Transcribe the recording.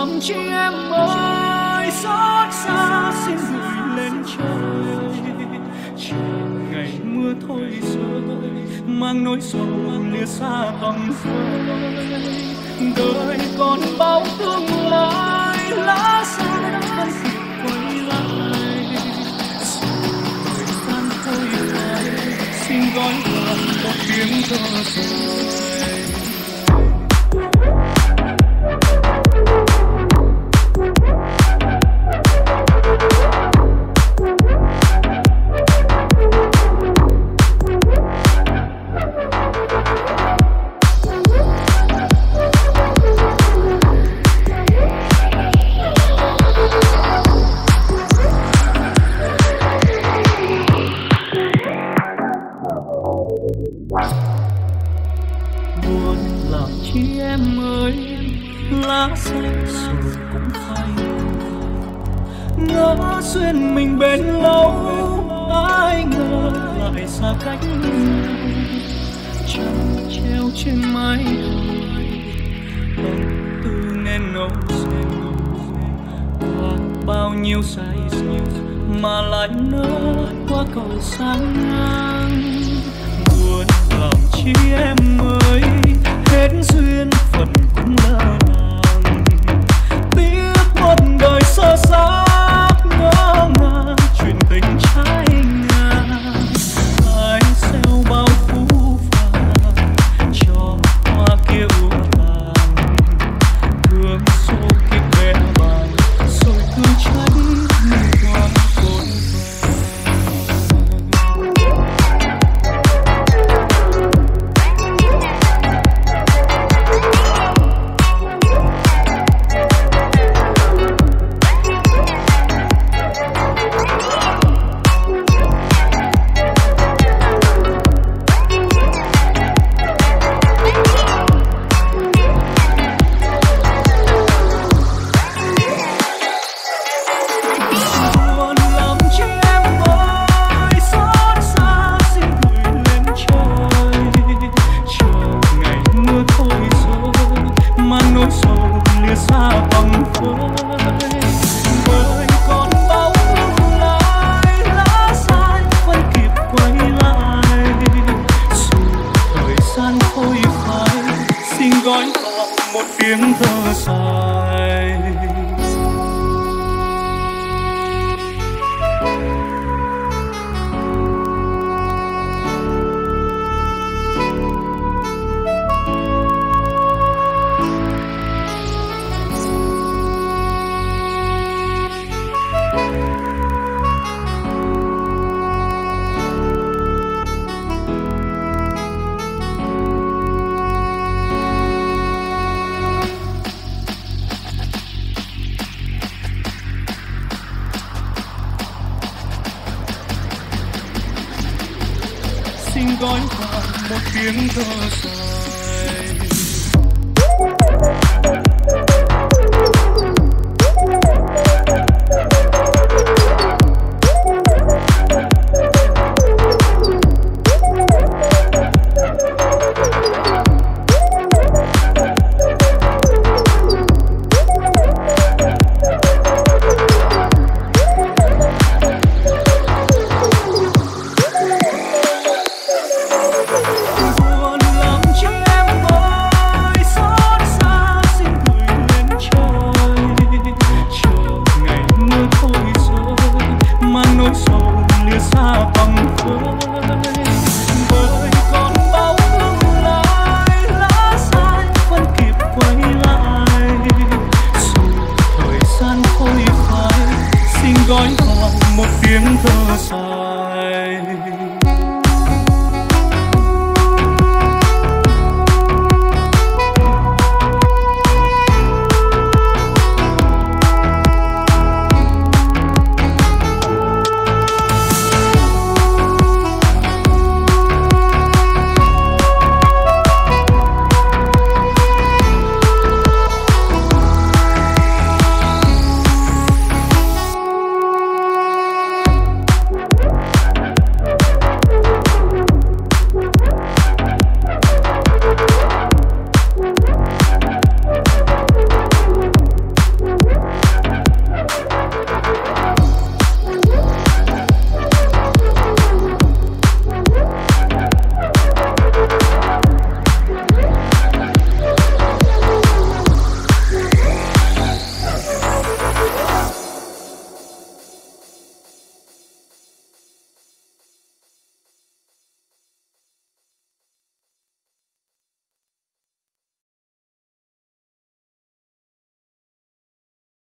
lòng chị em ơi, xót xa xin gửi lên trời. Chờ ngày mưa thôi rơi, mang nỗi sầu lìa xa tầm vơi. Đời còn bao tương lai, lá xa vẫn kịp quay lại. Thời gian thôi phai, xin gói gọn một tiếng thở dài. Buồn lòng chi em ơi, lá xanh rồi cũng phai. Ngỡ duyên mình bền lâu, ai ngờ lại xa cách nhau. Trăng treo trên mái lòng tư nghe nấu rượu. Qua bao nhiêu say rượu mà lại nỡ qua cầu sáng ngang. Buồn lòng chi em ơi, hết duyên phận cũng lỡ làng. Tiếc một đời sơ xác ngỡ ngàng, chuyện tình trái ngang. Ai gieo bao phú vàng cho hoa kia ưu tàn. Thương số kiếp bé bàng rồi cứ trách mình quá vội một tiếng thở dài. Xin gói gọn một tiếng thở dài.